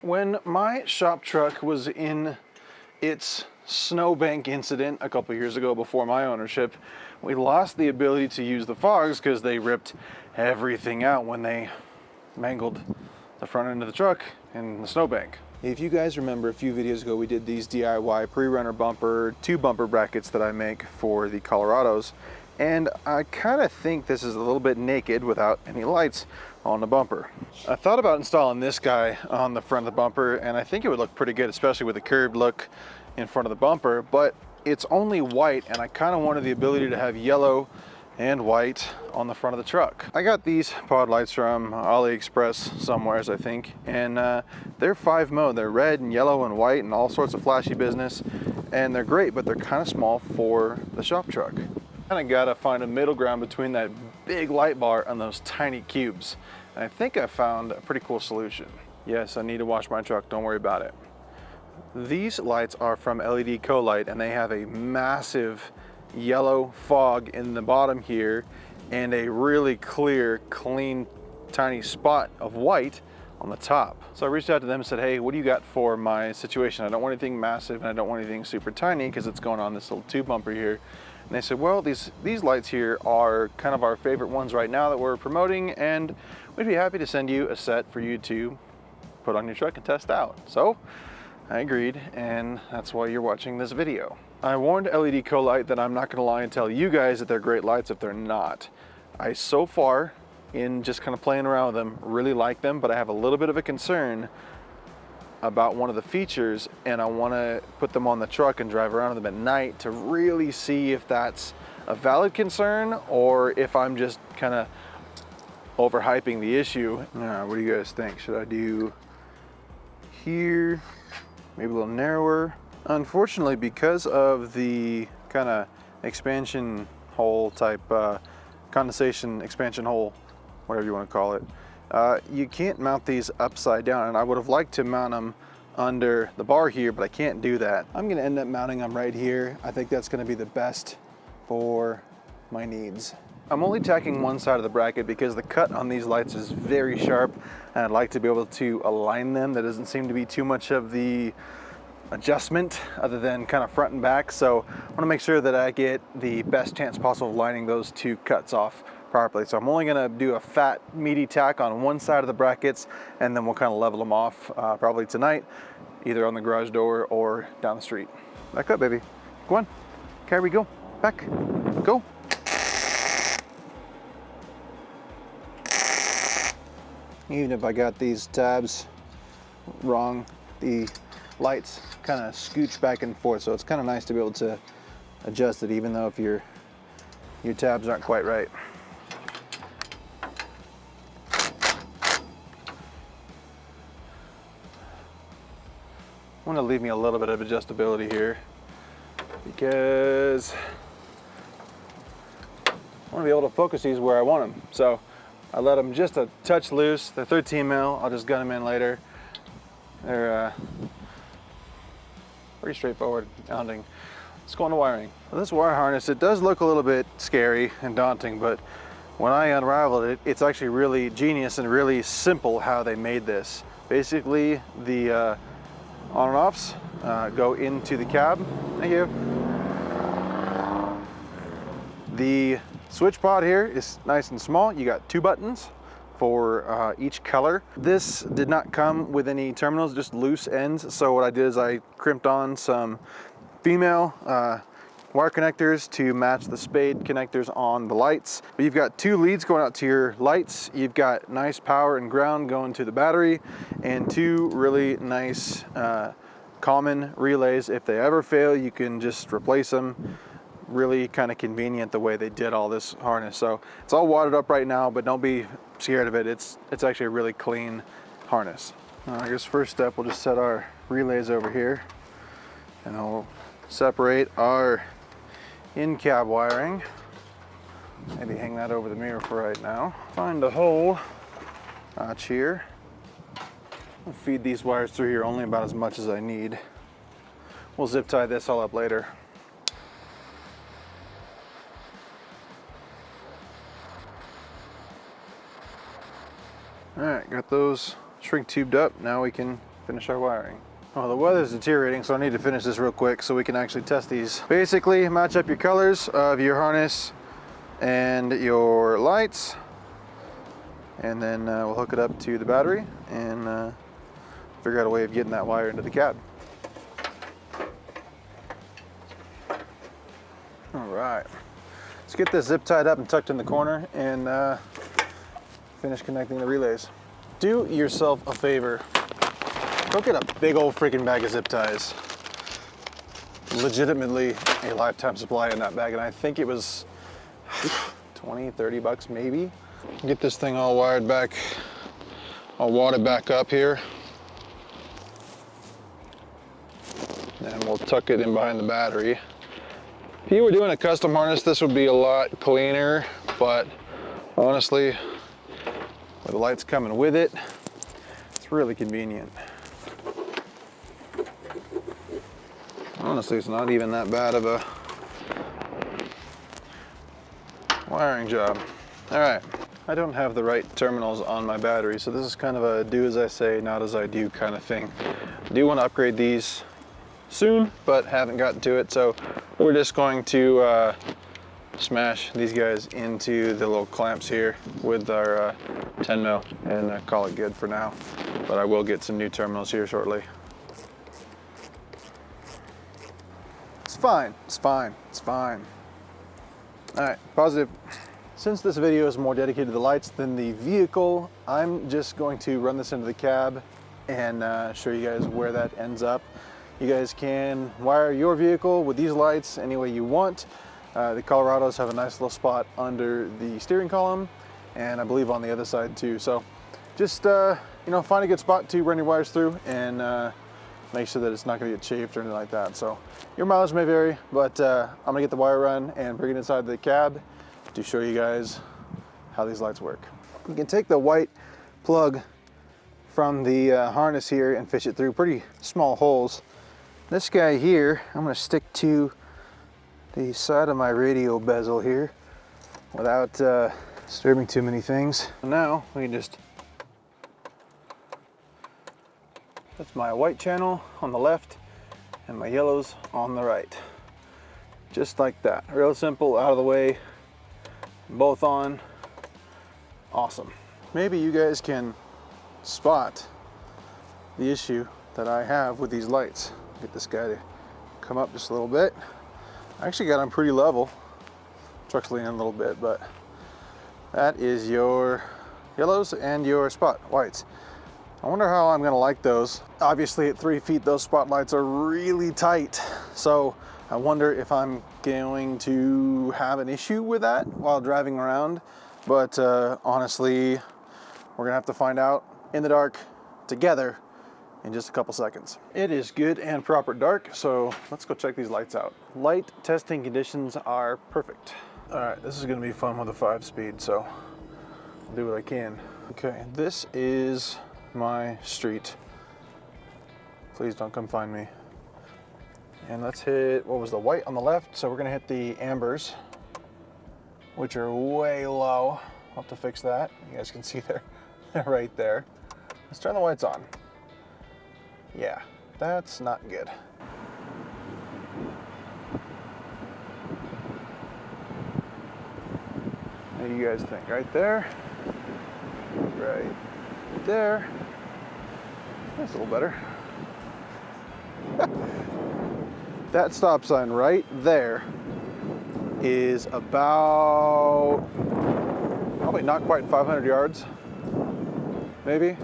When my shop truck was in its snowbank incident a couple years ago before my ownership, we lost the ability to use the fogs because they ripped everything out when they mangled the front end of the truck in the snowbank. If you guys remember, a few videos ago we did these DIY pre-runner bumper, 2 bumper brackets that I make for the Colorados, and I kind of think this is a little bit naked without any lights on the bumper. I thought about installing this guy on the front of the bumper, and I think it would look pretty good, especially with the curved look in front of the bumper, but it's only white, and I kind of wanted the ability to have yellow and white on the front of the truck. I got these pod lights from AliExpress somewheres, I think, and they're 5 mode. They're red and yellow and white and all sorts of flashy business, and they're great, but they're kind of small for the shop truck. Kind of gotta find a middle ground between that big light bar and those tiny cubes. And I think I found a pretty cool solution. Yes, I need to wash my truck, don't worry about it. These lights are from LED Colight, and they have a massive yellow fog in the bottom here and a really clear, clean, tiny spot of white on the top. So I reached out to them and said, hey, what do you got for my situation? I don't want anything massive and I don't want anything super tiny because it's going on this little tube bumper here. And they said, well, these lights here are kind of our favorite ones right now that we're promoting, and we'd be happy to send you a set for you to put on your truck and test out. So I agreed, and that's why you're watching this video. I warned LED Colight that I'm not gonna lie and tell you guys that they're great lights if they're not. I, so far, in just kind of playing around with them, really like them, but I have a little bit of a concern about one of the features, and I want to put them on the truck and drive around with them at night to really see if that's a valid concern or if I'm just kind of overhyping the issue. What do you guys think? Should I do here, maybe a little narrower? Unfortunately, because of the kind of expansion hole type, condensation expansion hole, whatever you want to call it, you can't mount these upside down, and I would have liked to mount them under the bar here, but I can't do that. I'm going to end up mounting them right here. I think that's going to be the best for my needs. I'm only tacking one side of the bracket because the cut on these lights is very sharp, and I'd like to be able to align them. There doesn't seem to be too much of the adjustment other than kind of front and back, so I want to make sure that I get the best chance possible of lining those 2 cuts off properly. So I'm only going to do a fat, meaty tack on one side of the brackets, and then we'll kind of level them off probably tonight, either on the garage door or down the street. Back up, baby. Go on. Carry, go. Back. Go. Even if I got these tabs wrong, the lights kind of scooch back and forth, so it's kind of nice to be able to adjust it even though if your tabs aren't quite right. I want to leave me a little bit of adjustability here because I want to be able to focus these where I want them. So I let them just a touch loose. They're 13 mil. I'll just gun them in later. They're pretty straightforward mounting. Let's go on to wiring. Well, this wire harness, it does look a little bit scary and daunting, but when I unraveled it, it's actually really genius and really simple how they made this. Basically, the on and offs go into the cab. Thank you. The switch pod here is nice and small. You got 2 buttons for each color. This did not come with any terminals, just loose ends. So what I did is I crimped on some female wire connectors to match the spade connectors on the lights. But you've got 2 leads going out to your lights. You've got nice power and ground going to the battery, and 2 really nice common relays. If they ever fail, you can just replace them. Really kind of convenient the way they did all this harness. So it's all wadded up right now, but don't be scared of it. It's actually a really clean harness. I guess first step, we'll just set our relays over here, and I'll separate our in-cab wiring. Maybe hang that over the mirror for right now. Find a hole notch here. I'll feed these wires through here only about as much as I need. We'll zip tie this all up later. All right, got those shrink tubed up. Now we can finish our wiring. Well, the weather's deteriorating, so I need to finish this real quick so we can actually test these. Basically, match up your colors of your harness and your lights, and then we'll hook it up to the battery and figure out a way of getting that wire into the cab. All right, let's get this zip tied up and tucked in the corner and finish connecting the relays. Do yourself a favor. Go get a big old freaking bag of zip ties. Legitimately a lifetime supply in that bag, and I think it was 20, 30 bucks maybe. Get this thing all wired back, all wadded back up here. And we'll tuck it in behind the battery. If you were doing a custom harness, this would be a lot cleaner, but honestly, with the lights coming with it, it's really convenient. Honestly, it's not even that bad of a wiring job. All right, I don't have the right terminals on my battery, so this is kind of a do as I say, not as I do kind of thing. I do want to upgrade these soon, but haven't gotten to it, so we're just going to smash these guys into the little clamps here with our 10 mil and call it good for now. But I will get some new terminals here shortly. It's fine, it's fine, it's fine. All right, positive. Since this video is more dedicated to the lights than the vehicle, I'm just going to run this into the cab and show you guys where that ends up. You guys can wire your vehicle with these lights any way you want. The Colorados have a nice little spot under the steering column, and I believe on the other side too. So just you know, find a good spot to run your wires through and make sure that it's not going to get chafed or anything like that. So your mileage may vary, but I'm going to get the wire run and bring it inside the cab to show you guys how these lights work. You can take the white plug from the harness here and fish it through pretty small holes. This guy here, I'm going to stick to the side of my radio bezel here without disturbing too many things. Now we can just, that's my white channel on the left and my yellows on the right. Just like that, real simple, out of the way, both on, awesome. Maybe you guys can spot the issue that I have with these lights. Get this guy to come up just a little bit. I actually got them pretty level. Truck's leaning a little bit, but that is your yellows and your spot whites. I wonder how I'm gonna like those. Obviously at 3 feet, those spotlights are really tight. So I wonder if I'm going to have an issue with that while driving around. But honestly, we're gonna have to find out in the dark together in just a couple seconds. It is good and proper dark, so let's go check these lights out. Light testing conditions are perfect. All right, this is gonna be fun with a 5-speed, so I'll do what I can. Okay, this is my street. Please don't come find me. And let's hit, what was the white on the left? So we're gonna hit the ambers, which are way low. I'll have to fix that. You guys can see they're right there. Let's turn the whites on. Yeah, that's not good. What do you guys think? Right there? Right there. That's a little better. That stop sign right there is about, probably not quite 500 yards, maybe.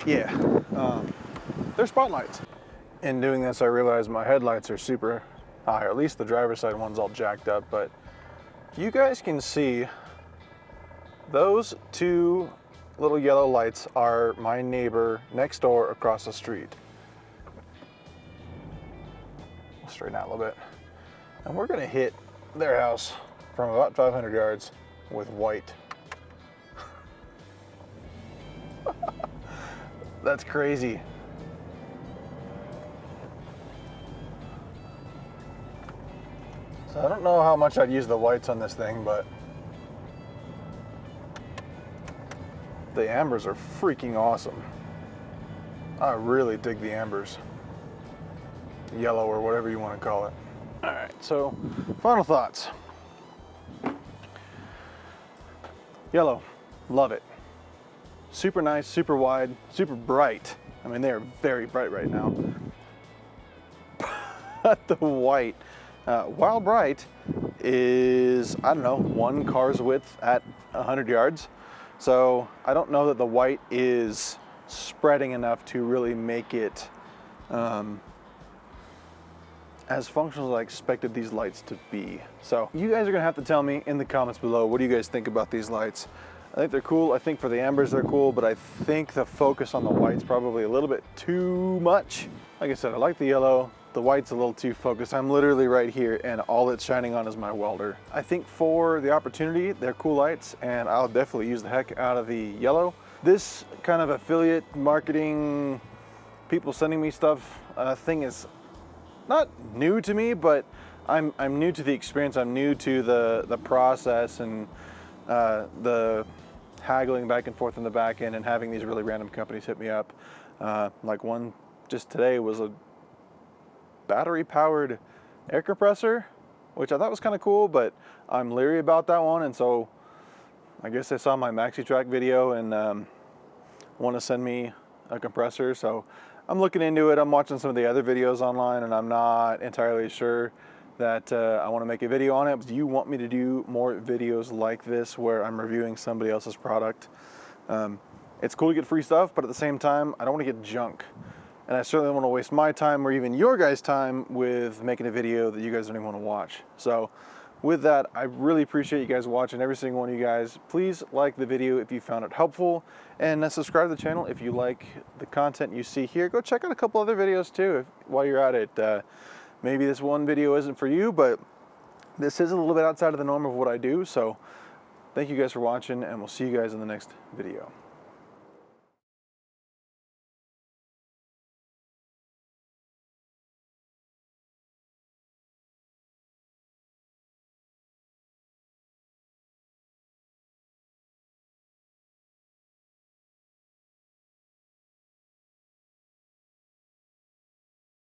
Yeah, they're spotlights. In doing this, I realized my headlights are super high, or at least the driver's side one's all jacked up, but you guys can see those two little yellow lights are my neighbor next door across the street. We'll straighten out a little bit. And we're gonna hit their house from about 500 yards with white. That's crazy. So I don't know how much I'd use the whites on this thing, but The ambers are freaking awesome. I really dig the ambers. Yellow or whatever you want to call it. All right, so final thoughts. Yellow, love it. Super nice, super wide, super bright. I mean, they are very bright right now. But the white, while bright, is, I don't know, one car's width at 100 yards. So I don't know that the white is spreading enough to really make it as functional as I expected these lights to be. So you guys are gonna have to tell me in the comments below, what do you guys think about these lights? I think they're cool. I think for the ambers they're cool, but I think the focus on the white's probably a little bit too much. Like I said, I like the yellow. The white's a little too focused. I'm literally right here and all it's shining on is my welder. I think for the opportunity, they're cool lights and I'll definitely use the heck out of the yellow. This kind of affiliate marketing, people sending me stuff thing is not new to me, but I'm new to the experience. I'm new to the process and the haggling back and forth in the back end and having these really random companies hit me up. Like one just today was a battery powered air compressor, which I thought was kind of cool, but I'm leery about that one. And so I guess they saw my maxi track video and want to send me a compressor. So I'm looking into it. I'm watching some of the other videos online and I'm not entirely sure that I want to make a video on it. Do you want me to do more videos like this where I'm reviewing somebody else's product? It's cool to get free stuff, but at the same time, I don't want to get junk. And I certainly don't want to waste my time or even your guys' time with making a video that you guys don't even want to watch. So with that, I really appreciate you guys watching, every single one of you guys. Please like the video if you found it helpful, and subscribe to the channel if you like the content you see here. Go check out a couple other videos too while you're at it. Maybe this one video isn't for you, but this is a little bit outside of the norm of what I do. So thank you guys for watching, and we'll see you guys in the next video.